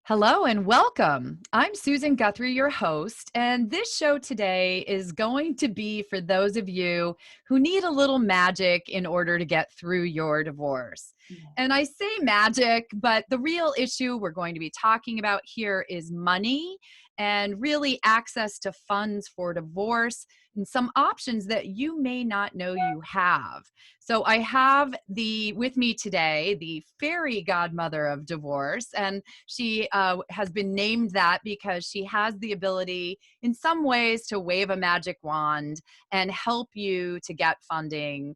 Hello and welcome. I'm Susan Guthrie, your host, and this show today is going to be for those of you who need a little magic in order to get through your divorce. And I say magic, but the real issue we're going to be talking about here is money and really access to funds for divorce and some options that you may not know you have. So I have with me today the fairy godmother of divorce, and she has been named that because she has the ability in some ways to wave a magic wand and help you to get funding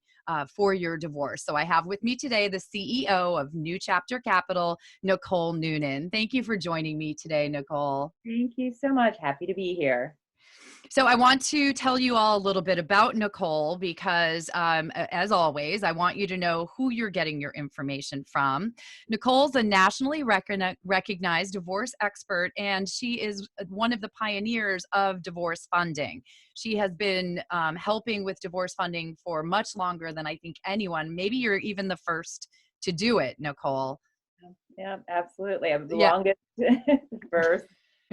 for your divorce. So I have with me today the CEO of New Chapter Capital, Nicole Noonan. Thank you for joining me today, Nicole. Thank you so much. Happy to be here. So I want to tell you all a little bit about Nicole because, as always, I want you to know who you're getting your information from. Nicole's a nationally recognized divorce expert, and she is one of the pioneers of divorce funding. She has been helping with divorce funding for much longer than I think anyone. Maybe you're even the first to do it, Nicole. Yeah, absolutely. I'm the Yeah. longest verse.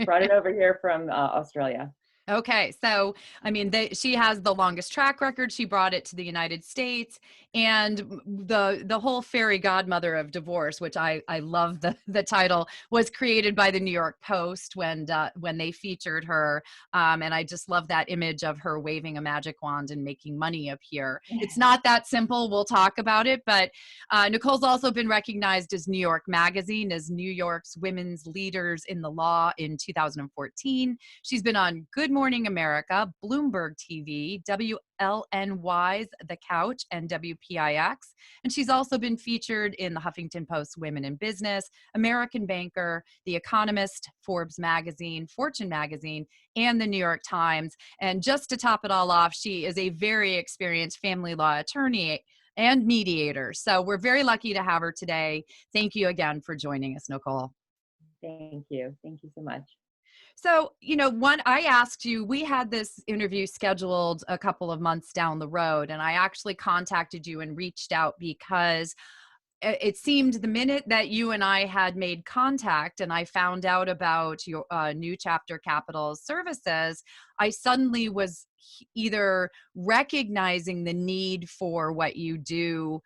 Brought it over here from Australia. Okay, so I mean, she has the longest track record. She brought it to the United States, and the whole fairy godmother of divorce, which I love the title, was created by the New York Post when they featured her, and I just love that image of her waving a magic wand and making money appear. It's not that simple. We'll talk about it, but Nicole's also been recognized as New York Magazine as New York's Women's Leaders in the Law in 2014. She's been on Good Morning America, Bloomberg TV, WLNY's The Couch, and WPIX. And she's also been featured in the Huffington Post Women in Business, American Banker, The Economist, Forbes Magazine, Fortune Magazine, and the New York Times. And just to top it all off, she is a very experienced family law attorney and mediator. So we're very lucky to have her today. Thank you again for joining us, Nicole. Thank you. Thank you so much. So, I asked you, we had this interview scheduled a couple of months down the road, and I actually contacted you and reached out because it seemed the minute that you and I had made contact and I found out about your New Chapter Capital services, I suddenly was either recognizing the need for what you do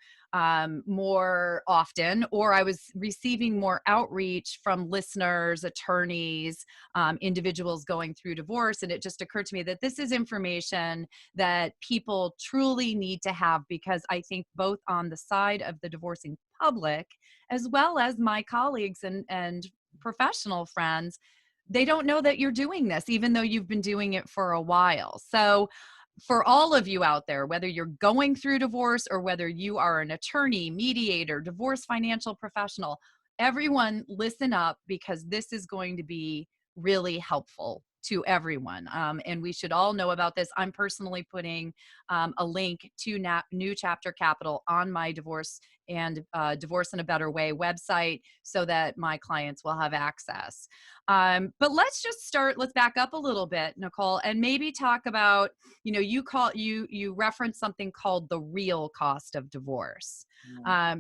more often, or I was receiving more outreach from listeners, attorneys, individuals going through divorce. And it just occurred to me that this is information that people truly need to have, because I think both on the side of the divorcing public, as well as my colleagues and professional friends, they don't know that you're doing this, even though you've been doing it for a while. So for all of you out there, whether you're going through divorce or whether you are an attorney, mediator, divorce financial professional, everyone listen up, because this is going to be really helpful to everyone. And we should all know about this. I'm personally putting a link to New Chapter Capital on my Divorce in a Better Way website so that my clients will have access. But let's back up a little bit, Nicole, and maybe talk about, you referenced something called the real cost of divorce.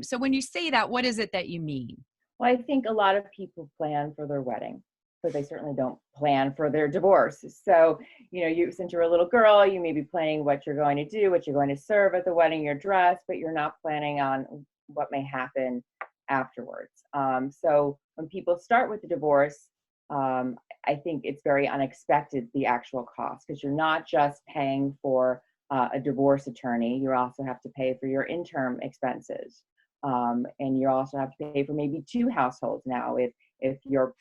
So when you say that, what is it that you mean? Well, I think a lot of people plan for their wedding, but they certainly don't plan for their divorce. So, since you're a little girl, you may be planning what you're going to do, what you're going to serve at the wedding, your dress, but you're not planning on what may happen afterwards. So when people start with the divorce, I think it's very unexpected, the actual cost, because you're not just paying for a divorce attorney. You also have to pay for your interim expenses. And you also have to pay for maybe two households now. If your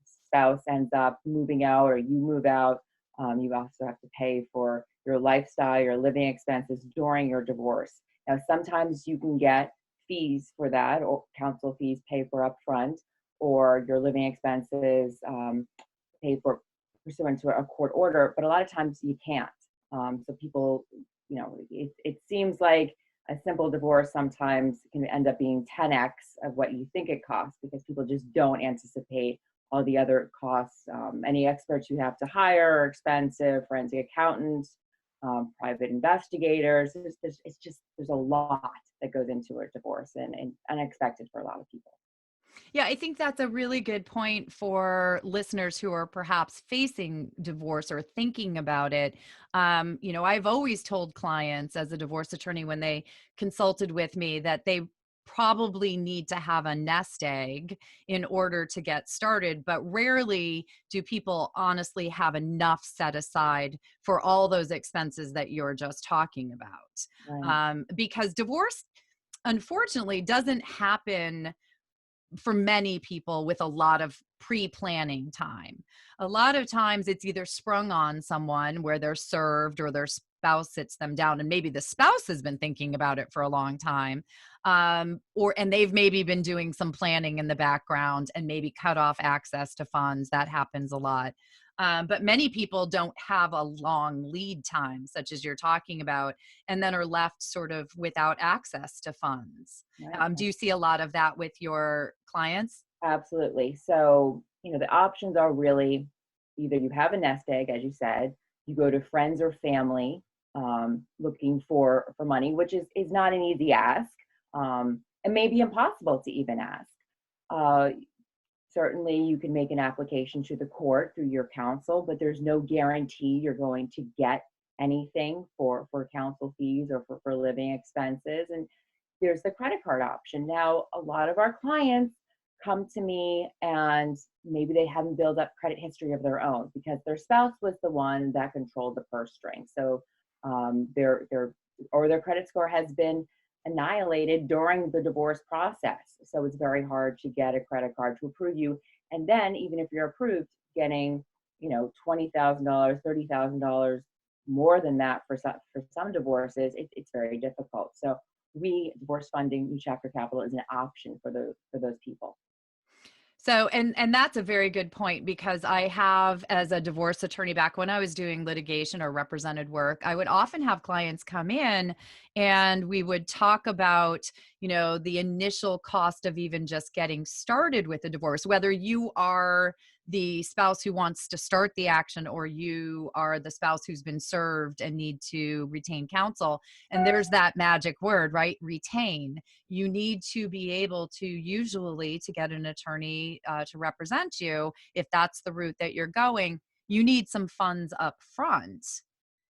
spouse ends up moving out or you move out, you also have to pay for your lifestyle, your living expenses during your divorce. Now, sometimes you can get fees for that, or counsel fees paid for upfront, or your living expenses paid for pursuant to a court order, but a lot of times you can't. So people, it seems like a simple divorce sometimes can end up being 10x of what you think it costs, because people just don't anticipate all the other costs. Any experts you have to hire are expensive, forensic accountants, private investigators. There's a lot that goes into a divorce, and unexpected for a lot of people. Yeah, I think that's a really good point for listeners who are perhaps facing divorce or thinking about it. I've always told clients as a divorce attorney when they consulted with me that they probably need to have a nest egg in order to get started, but rarely do people honestly have enough set aside for all those expenses that you're just talking about. Right. Because divorce, unfortunately, doesn't happen for many people with a lot of pre-planning time. A lot of times it's either sprung on someone where they're served or their spouse sits them down, and maybe the spouse has been thinking about it for a long time, and they've maybe been doing some planning in the background and maybe cut off access to funds. That happens a lot. But many people don't have a long lead time, such as you're talking about, and then are left sort of without access to funds. Right. Do you see a lot of that with your clients? Absolutely. So, the options are really either you have a nest egg, as you said, you go to friends or family looking for money, which is not an easy ask, and maybe impossible to even ask. Uh, Certainly, you can make an application to the court through your counsel, but there's no guarantee you're going to get anything for counsel fees or for living expenses. And there's the credit card option. Now, a lot of our clients come to me and maybe they haven't built up credit history of their own because their spouse was the one that controlled the purse string. So their credit score has been annihilated during the divorce process. So it's very hard to get a credit card to approve you. And then even if you're approved, getting, $20,000, $30,000 more than that for some divorces, it's very difficult. So divorce funding, new chapter capital is an option for those people. So, and that's a very good point, because I have, as a divorce attorney, back when I was doing litigation or represented work, I would often have clients come in and we would talk about, the initial cost of even just getting started with a divorce, whether you are the spouse who wants to start the action or you are the spouse who's been served and need to retain counsel. And there's that magic word, right? Retain. You need to be able to, usually, to get an attorney to represent you, if that's the route that you're going, you need some funds up front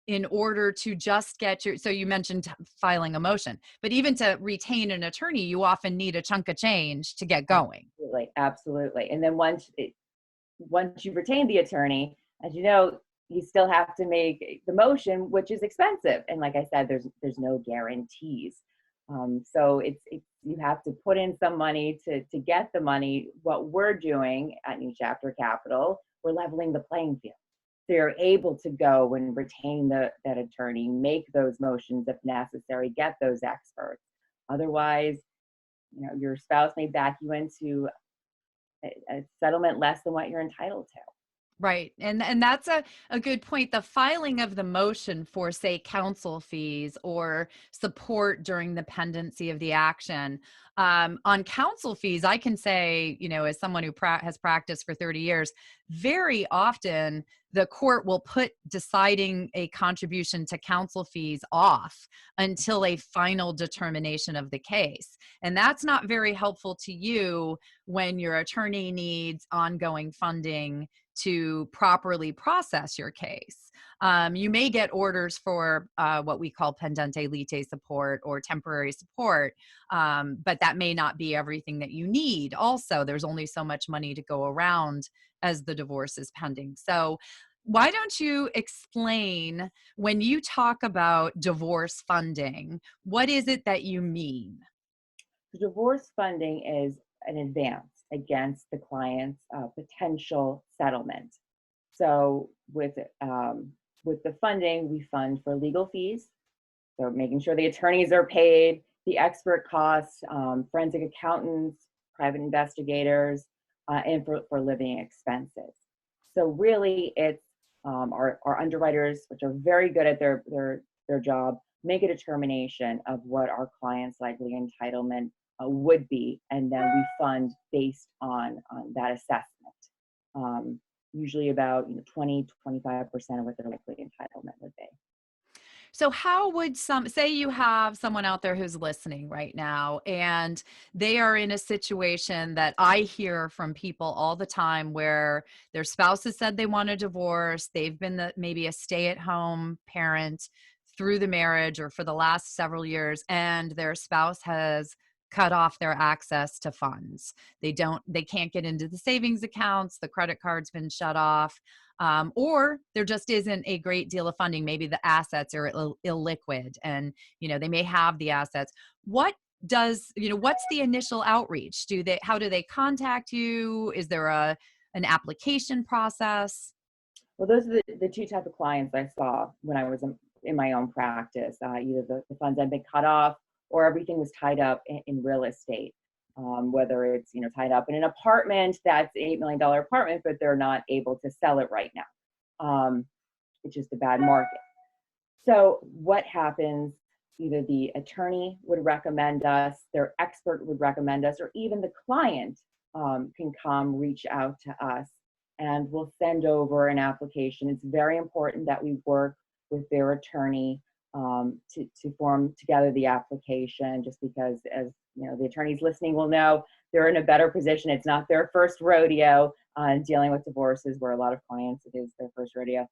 in order to just get so you mentioned filing a motion, but even to retain an attorney, you often need a chunk of change to get going. Absolutely, absolutely. And then once you've retained the attorney, as you know, you still have to make the motion, which is expensive. And like I said, there's no guarantees. So it's you have to put in some money to get the money. What we're doing at New Chapter Capital, we're leveling the playing field. So you're able to go and retain that attorney, make those motions if necessary, get those experts. Otherwise, your spouse may back you into a settlement less than what you're entitled to. Right. And that's a good point. The filing of the motion for, say, counsel fees or support during the pendency of the action. On counsel fees, I can say, as someone who has practiced for 30 years, very often the court will put deciding a contribution to counsel fees off until a final determination of the case. And that's not very helpful to you when your attorney needs ongoing funding to properly process your case. You may get orders for what we call pendente lite support or temporary support, but that may not be everything that you need. Also, there's only so much money to go around as the divorce is pending. So why don't you explain, when you talk about divorce funding, what is it that you mean? Divorce funding is an advance against the client's potential settlement. So with the funding, we fund for legal fees, so making sure the attorneys are paid, the expert costs, forensic accountants, private investigators, and for living expenses. So really, it's our underwriters, which are very good at their job, make a determination of what our client's likely entitlement would be, and then we fund based on that assessment. Usually about 20-25% of what their likely entitlement would be. So how would say you have someone out there who's listening right now and they are in a situation that I hear from people all the time where their spouse has said they want a divorce, they've been maybe a stay-at-home parent through the marriage or for the last several years, and their spouse has cut off their access to funds. They can't get into the savings accounts, the credit card's been shut off, or there just isn't a great deal of funding. Maybe the assets are illiquid and, they may have the assets. What's the initial outreach? How do they contact you? Is there an application process? Well, those are the two type of clients I saw when I was in my own practice. Either the funds had been cut off or everything was tied up in real estate. Whether it's tied up in an apartment that's an $8 million apartment, but they're not able to sell it right now. It's just a bad market. So what happens? Either the attorney would recommend us, their expert would recommend us, or even the client can come reach out to us and we'll send over an application. It's very important that we work with their attorney to form together the application, just because, as the attorneys listening will know, they're in a better position. It's not their first rodeo dealing with divorces, where a lot of clients, it is their first rodeo.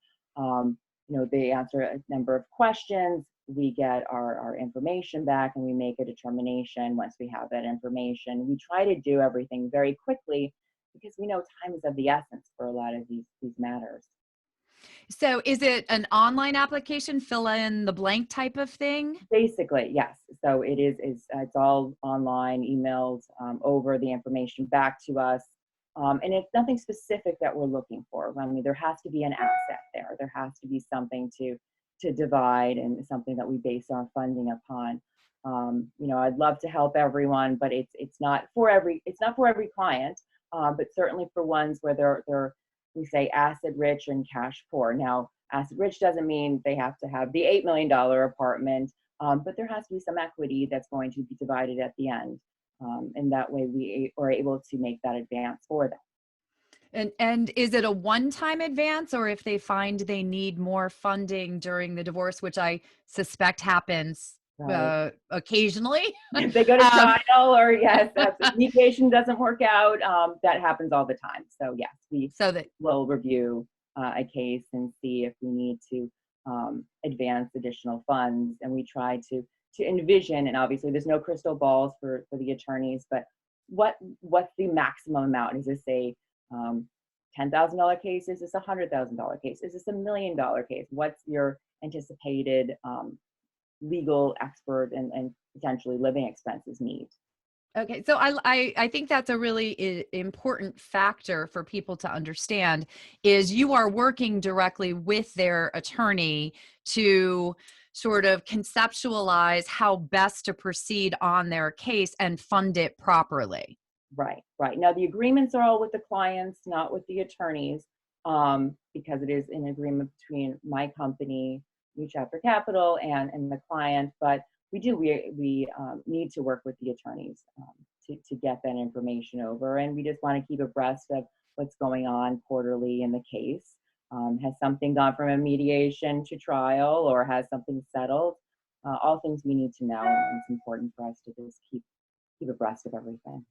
They answer a number of questions. We get our information back and we make a determination once we have that information. We try to do everything very quickly because we know time is of the essence for a lot of these matters. So is it an online application, fill in the blank type of thing? Basically, yes. So it's all online, emailed over the information back to us. And it's nothing specific that we're looking for. I mean, there has to be an asset there. There has to be something to divide and something that we base our funding upon. I'd love to help everyone, but it's not for every client. But certainly for ones where they're we say asset rich and cash poor. Now, asset rich doesn't mean they have to have the $8 million apartment, but there has to be some equity that's going to be divided at the end. And that way we are able to make that advance for them. And is it a one-time advance, or if they find they need more funding during the divorce, which I suspect happens Right. occasionally? If they go to trial, or yes, mediation doesn't work out, that happens all the time. So yes, we so that will review a case and see if we need to advance additional funds, and we try to envision. And obviously, there's no crystal balls for the attorneys, but what's the maximum amount? Is this a $10,000 case? Is this a $100,000 case? Is this $1 million case? What's your anticipated legal expert and potentially living expenses need? Okay, so I think that's a really important factor for people to understand is you are working directly with their attorney to sort of conceptualize how best to proceed on their case and fund it properly. Right. Now, the agreements are all with the clients, not with the attorneys, because it is an agreement between my company, New Chapter Capital, and the client. But we need to work with the attorneys to get that information over, and we just want to keep abreast of what's going on quarterly in the case. Has something gone from a mediation to trial, or has something settled? All things we need to know, and it's important for us to just keep abreast of everything.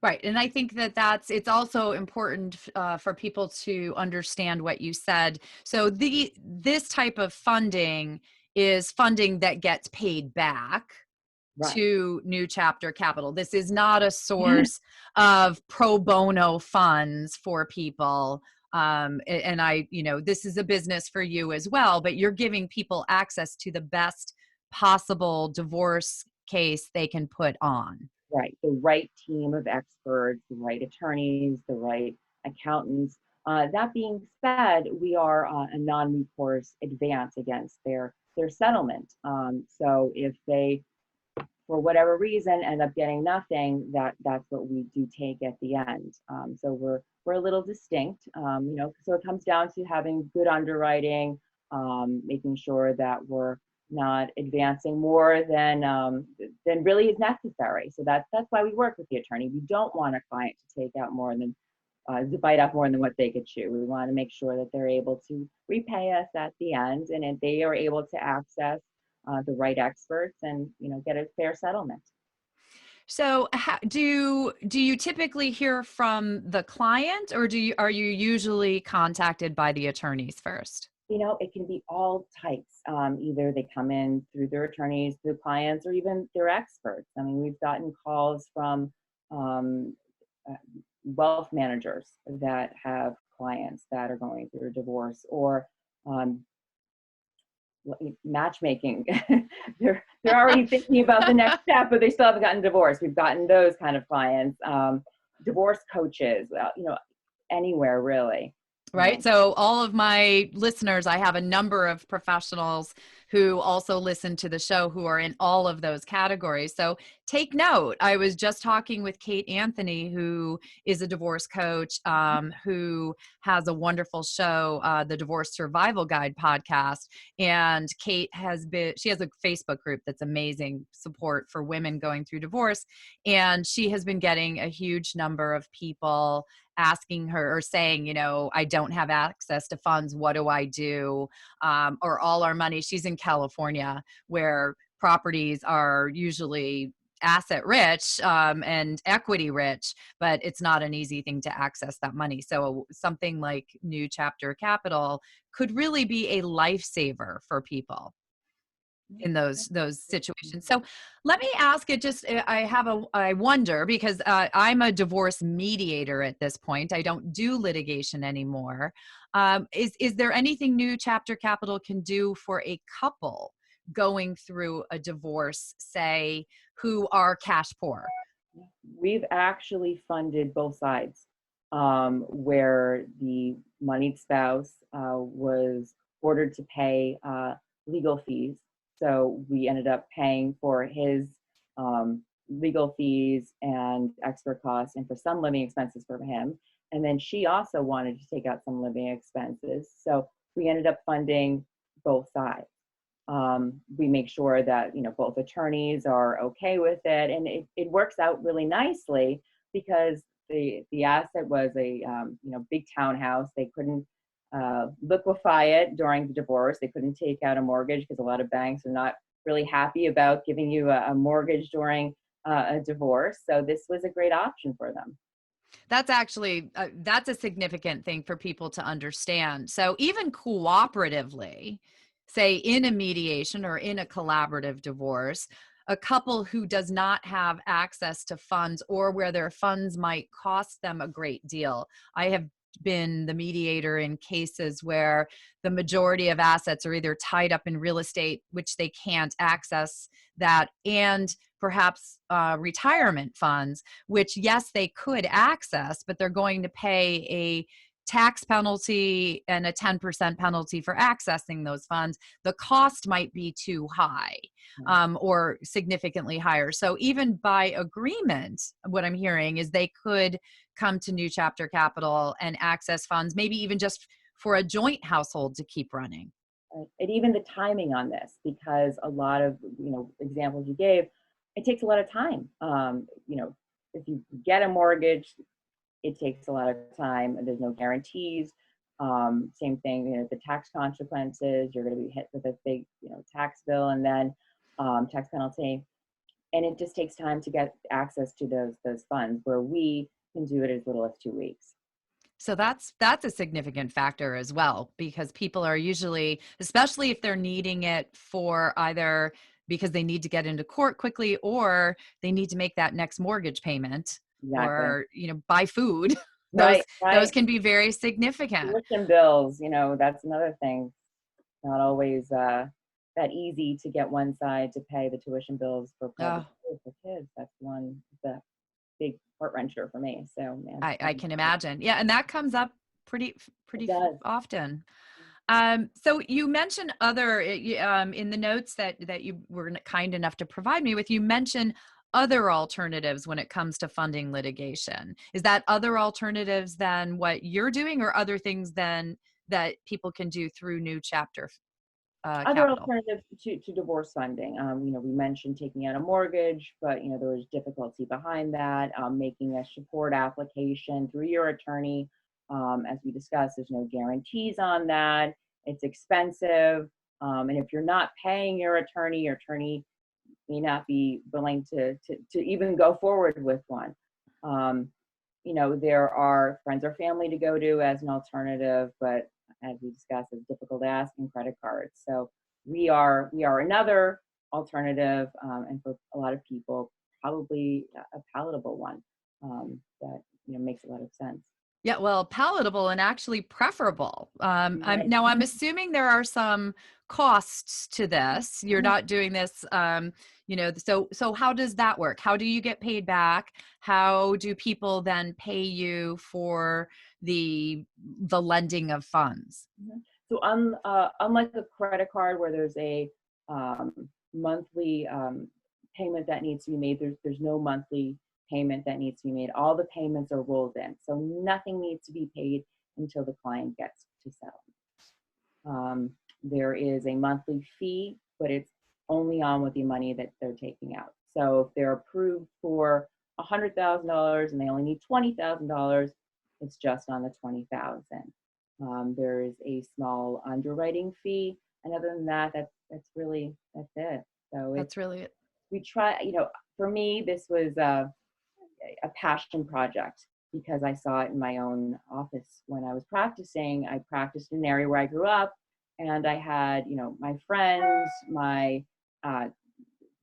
Right. And I think it's also important for people to understand what you said. So this type of funding is funding that gets paid back Right. to New Chapter Capital. This is not a source of pro bono funds for people. This is a business for you as well, but you're giving people access to the best possible divorce case they can put on. Right. The right team of experts, the right attorneys, the right accountants. That being said, we are a non-recourse advance against their settlement. So if they, for whatever reason, end up getting nothing, that's what we do take at the end. So we're a little distinct. So it comes down to having good underwriting, making sure that we're not advancing more than really is necessary. So that's why we work with the attorney. We don't want a client to take out more than bite off more than what they could chew. We want to make sure that they're able to repay us at the end, and if they are able to access the right experts and get a fair settlement. So do you typically hear from the client, or are you usually contacted by the attorneys first? It can be all types. Either they come in through their attorneys, through clients, or even their experts. I mean, we've gotten calls from um, uh, wealth managers that have clients that are going through a divorce, or um, matchmaking. they're already thinking about the next step, but they still haven't gotten divorced. We've gotten those kind of clients. Divorce coaches, anywhere really. Right. So all of my listeners, I have a number of professionals who also listen to the show who are in all of those categories. So take note. I was just talking with Kate Anthony, who is a divorce coach, who has a wonderful show, the Divorce Survival Guide podcast. And she has a Facebook group that's amazing support for women going through divorce. And she has been getting a huge number of people asking her or saying, I don't have access to funds. What do I do? Or all our money. She's in California, where properties are usually asset rich and equity rich, but it's not an easy thing to access that money. So something like New Chapter Capital could really be a lifesaver for people in those situations. So let me ask it, just I wonder, because I'm a divorce mediator at this point. I don't do litigation anymore. Is there anything New Chapter Capital can do for a couple going through a divorce, say, who are cash poor? We've actually funded both sides, where the moneyed spouse was ordered to pay legal fees. So we ended up paying for his legal fees and expert costs, and for some living expenses for him. And then she also wanted to take out some living expenses. So we ended up funding both sides. We make sure that both attorneys are okay with it, and it works out really nicely, because the asset was a big townhouse. They couldn't liquefy it during the divorce. They couldn't take out a mortgage, because a lot of banks are not really happy about giving you a mortgage during a divorce. So this was a great option for them. That's actually, that's a significant thing for people to understand. So even cooperatively, say in a mediation or in a collaborative divorce, a couple who does not have access to funds, or where their funds might cost them a great deal. I have been the mediator in cases where the majority of assets are either tied up in real estate, which they can't access that, and perhaps retirement funds, which, yes, they could access, but they're going to pay a tax penalty and a 10% penalty for accessing those funds. The cost might be too high, or significantly higher. So even by agreement, what I'm hearing is they could come to New Chapter Capital and access funds, maybe even just for a joint household to keep running. And even the timing on this, because a lot of examples you gave, it takes a lot of time. If you get a mortgage, it takes a lot of time, and there's no guarantees. Same thing, the tax consequences. You're going to be hit with a big, tax bill, and then tax penalty, and it just takes time to get access to those funds, where we can do it as little as 2 weeks. So that's a significant factor as well, because people are usually, especially if they're needing it for either because they need to get into court quickly, or they need to make that next mortgage payment, Exactly. or buy food. Right. Those can be very significant. Tuition bills, that's another thing. Not always that easy to get one side to pay the tuition bills for private schools for kids. That's the big heart wrencher for me. So I can imagine. Yeah, and that comes up pretty often. So you mentioned other in the notes that you were kind enough to provide me with. You mentioned other alternatives when it comes to funding litigation. Is that other alternatives than what you're doing, or other things than that people can do through New Chapter? Other capital? alternatives to divorce funding, we mentioned taking out a mortgage, but there was difficulty behind that. Making a support application through your attorney, as we discussed, there's no guarantees on that. It's expensive, and if you're not paying your attorney may not be willing to even go forward with one. There are friends or family to go to as an alternative, but as we discussed, it's difficult to ask in credit cards. So we are another alternative, and for a lot of people, probably a palatable one, that makes a lot of sense. Yeah, well, palatable and actually preferable. Right. I'm assuming there are some costs to this. You're not doing this, so how does that work? How do you get paid back? How do people then pay you for the lending of funds? Mhm. So unlike a credit card where there's a monthly payment that needs to be made, there's no monthly payment that needs to be made. All the payments are rolled in, so nothing needs to be paid until the client gets to settle. There is a monthly fee, but it's only on with the money that they're taking out. So if they're approved for $100,000 and they only need $20,000, it's just on the $20,000. There is a small underwriting fee, and other than that, that's it. So That's really it. we try. For me, this was a passion project because I saw it in my own office when I was practicing. I practiced in an area where I grew up, and I had my friends, my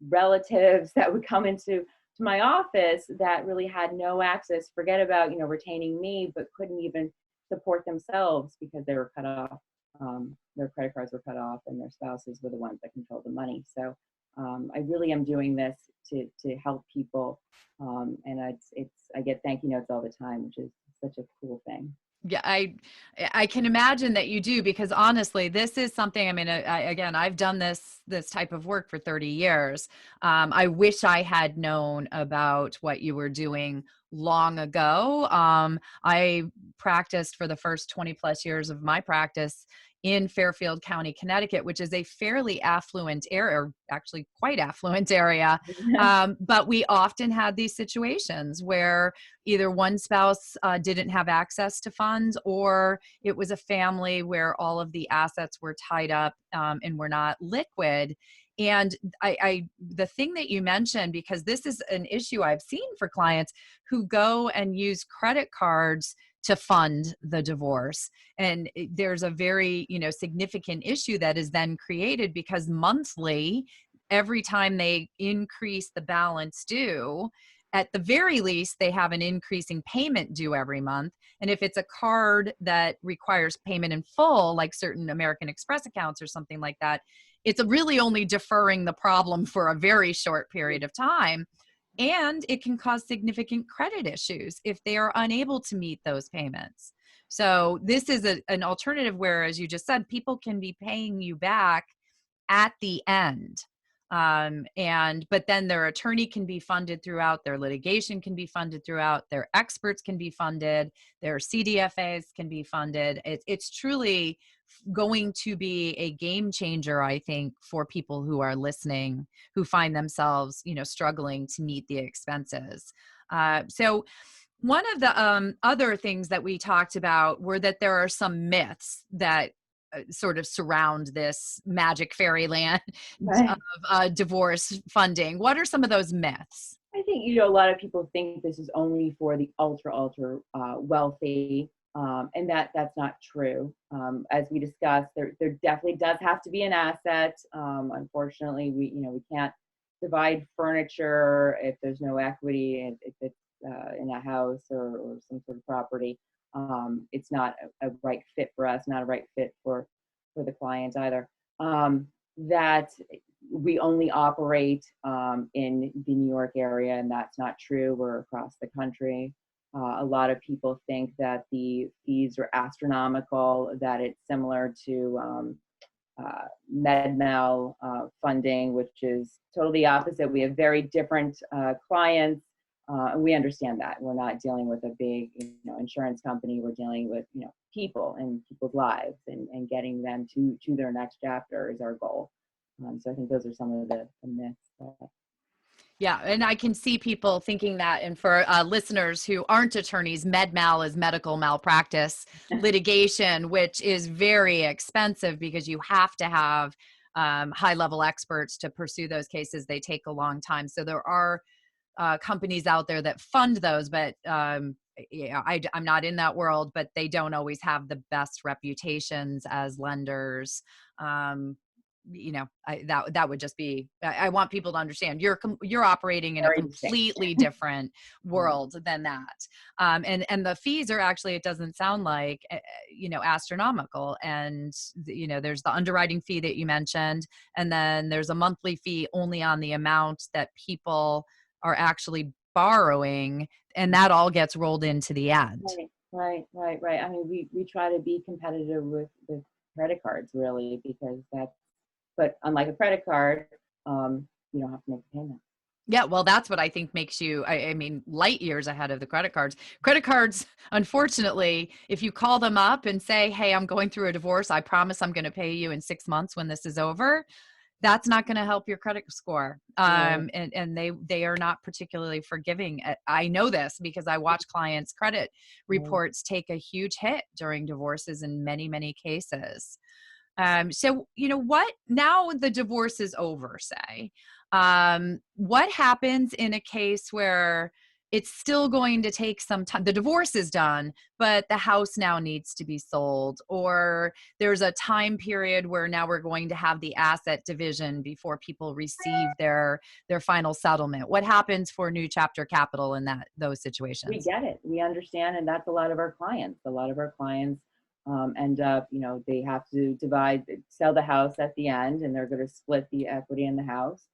relatives that would come into my office that really had no access. Forget about retaining me, but couldn't even support themselves because they were cut off. Their credit cards were cut off, and their spouses were the ones that controlled the money. So I really am doing this to help people, and I get thank you notes all the time, which is such a cool thing. Yeah, I can imagine that you do, because honestly, this is something. I mean, again, I've done this type of work for 30 years. I wish I had known about what you were doing long ago. I practiced for the first 20 plus years of my practice in Fairfield County, Connecticut, which is a fairly affluent area, or actually quite affluent area. But we often had these situations where either one spouse didn't have access to funds, or it was a family where all of the assets were tied up and were not liquid. And the thing that you mentioned, because this is an issue I've seen for clients who go and use credit cards to fund the divorce. And there's a very, significant issue that is then created because monthly, every time they increase the balance due, at the very least, they have an increasing payment due every month. And if it's a card that requires payment in full, like certain American Express accounts or something like that, it's really only deferring the problem for a very short period of time. And it can cause significant credit issues if they are unable to meet those payments. So this is an alternative where, as you just said, people can be paying you back at the end. But then their attorney can be funded throughout, their litigation can be funded throughout, their experts can be funded, their CDFAs can be funded. It's truly going to be a game changer, I think, for people who are listening, who find themselves, struggling to meet the expenses. So one of the other things that we talked about were that there are some myths that sort of surround this magic fairyland Right. of divorce funding. What are some of those myths? I think a lot of people think this is only for the ultra wealthy, and that's not true. As we discussed, there definitely does have to be an asset. Unfortunately, we can't divide furniture if there's no equity. If it's in a house or some sort of property, it's not a right fit for us. Not a right fit for the client either. That we only operate in the New York area, and that's not true. We're across the country. A lot of people think that the fees are astronomical, that it's similar to med-mal funding, which is totally opposite. We have very different clients. And we understand that we're not dealing with a big, insurance company. We're dealing with, people and people's lives, and getting them to their next chapter is our goal. So I think those are some of the myths. Yeah, and I can see people thinking that. And for listeners who aren't attorneys, med mal is medical malpractice litigation, which is very expensive because you have to have high-level experts to pursue those cases. They take a long time. So there are companies out there that fund those, but I'm not in that world, but they don't always have the best reputations as lenders. That would just be, I want people to understand you're operating in a Very completely different world than that. And the fees are actually, it doesn't sound like, astronomical. And, there's the underwriting fee that you mentioned, and then there's a monthly fee only on the amount that people are actually borrowing, and that all gets rolled into the end. Right. I mean, we try to be competitive with credit cards, really, because but unlike a credit card, you don't have to make a payment. Yeah, well, that's what I think makes you, I mean, light years ahead of the credit cards. Credit cards, unfortunately, if you call them up and say, hey, I'm going through a divorce, I promise I'm going to pay you in 6 months when this is over, that's not going to help your credit score. And they are not particularly forgiving. I know this because I watch clients' credit reports take a huge hit during divorces in many, many cases. So, what, now the divorce is over, say, what happens in a case where it's still going to take some time? The divorce is done, but the house now needs to be sold, or there's a time period where now we're going to have the asset division before people receive their final settlement. What happens for New Chapter Capital in those situations? We get it. We understand. And that's a lot of our clients. A lot of our clients end up, they have to sell the house at the end, and they're going to split the equity in the house.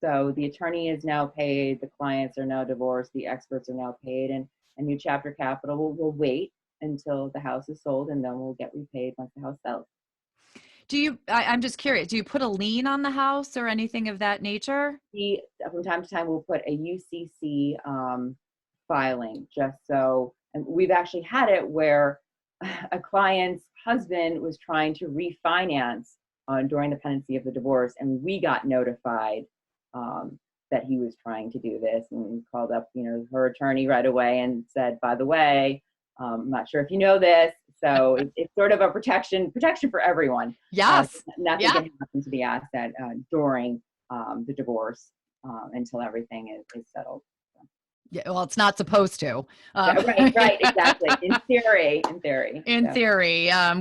So the attorney is now paid, the clients are now divorced, the experts are now paid, and New Chapter Capital will wait until the house is sold, and then we'll get repaid once the house sells. I'm just curious, do you put a lien on the house or anything of that nature? From time to time, we'll put a UCC filing, just so, and we've actually had it where a client's husband was trying to refinance during the pendency of the divorce, and we got notified that he was trying to do this, and called up, her attorney right away and said, by the way, I'm not sure if you know this, so it's sort of a protection for everyone. Yes. Nothing can happen to the asset during the divorce until everything is settled. Yeah, well, it's not supposed to. Right, exactly. In theory.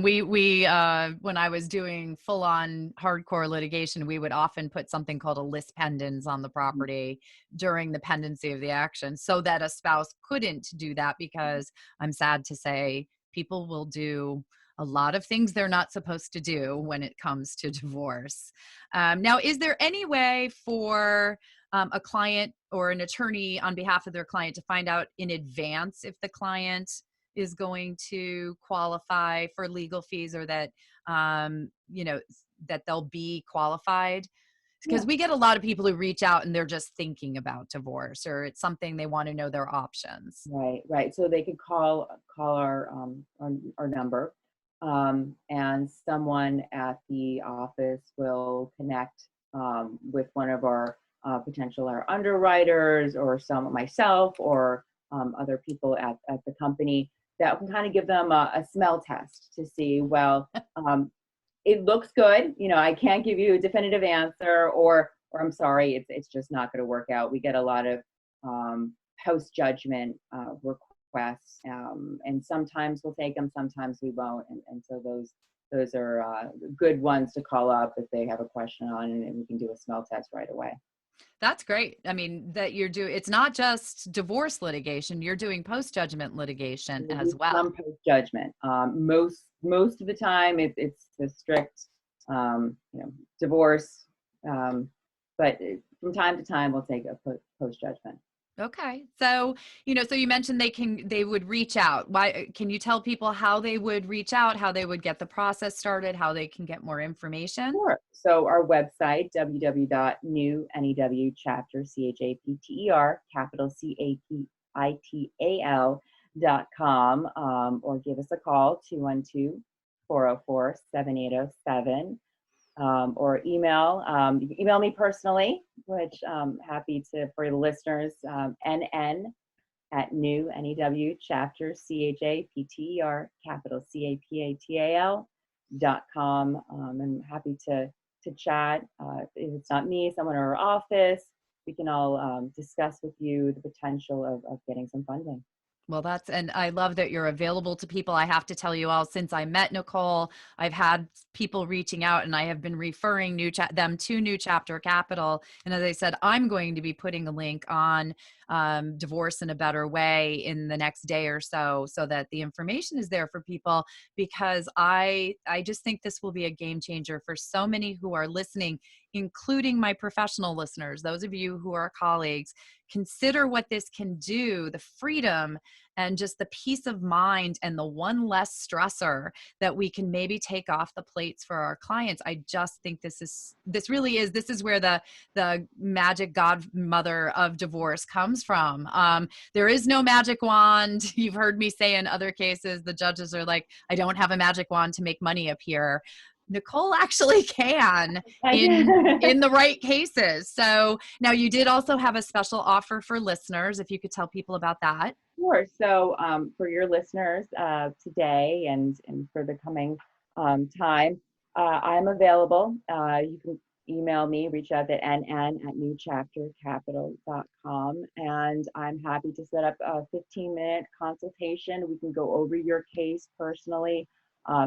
We when I was doing full-on hardcore litigation, we would often put something called a lis pendens on the property during the pendency of the action, so that a spouse couldn't do that, because I'm sad to say people will do a lot of things they're not supposed to do when it comes to divorce. Now, is there any way for a client or an attorney on behalf of their client to find out in advance if the client is going to qualify for legal fees, or that, that they'll be qualified? Because we get a lot of people who reach out and they're just thinking about divorce, or it's something they want to know their options. Right. So they could call our number, and someone at the office will connect with one of our potential underwriters, or myself, or other people at the company, that can kind of give them a smell test to see, well, it looks good. I can't give you a definitive answer, or I'm sorry, it's just not going to work out. We get a lot of post-judgment requests, and sometimes we'll take them, sometimes we won't. And so those are good ones to call up if they have a question on, and we can do a smell test right away. That's great. I mean, that it's not just divorce litigation, you're doing post-judgment litigation as well. Some post-judgment. Most of the time it's the strict, divorce. But from time to time we'll take a post-judgment. Okay. So, so you mentioned they would reach out. Why, can you tell people how they would reach out, how they would get the process started, how they can get more information? Sure. So our website, www.newchapter, capital CAPITAL.com, or give us a call, 212-404-7807, or email. You can email me personally, which I'm happy to, for the listeners, NN at new chapter, CHAPTER, capital CAPITAL.com. I'm happy to chat. If it's not me, someone in our office, we can all discuss with you the potential of getting some funding. Well, and I love that you're available to people. I have to tell you all, since I met Nicole, I've had people reaching out and I have been referring them to New Chapter Capital. And as I said, I'm going to be putting a link on Divorce in a Better Way in the next day or so that the information is there for people, because I just think this will be a game changer for so many who are listening, including my professional listeners, those of you who are colleagues. Consider what this can do, the freedom and just the peace of mind and the one less stressor that we can maybe take off the plates for our clients. I just think this is where the magic godmother of divorce comes from. There is no magic wand. You've heard me say in other cases, the judges are like, I don't have a magic wand to make money appear. Nicole actually can in the right cases. So now, you did also have a special offer for listeners, if you could tell people about that. Sure. So for your listeners today and for the coming time, I'm available. You can email me, reach out at nn@newchaptercapital.com, and I'm happy to set up a 15-minute consultation. We can go over your case personally,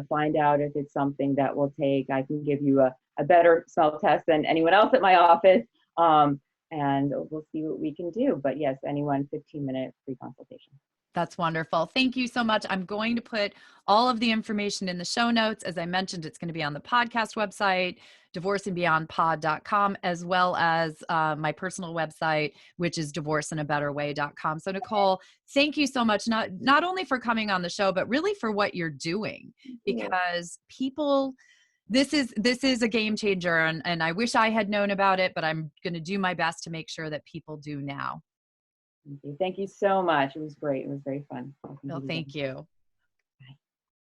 find out if it's something that will take. I can give you a better smell test than anyone else at my office. And we'll see what we can do. But yes, anyone, 15-minute free consultation. That's wonderful. Thank you so much. I'm going to put all of the information in the show notes. As I mentioned, it's going to be on the podcast website, divorceandbeyondpod.com, as well as my personal website, which is divorceinabetterway.com. So Nicole, thank you so much, not only for coming on the show, but really for what you're doing, because people, this is a game changer, and I wish I had known about it, but I'm going to do my best to make sure that people do now. Thank you so much. It was great. It was very fun. Well, thank you.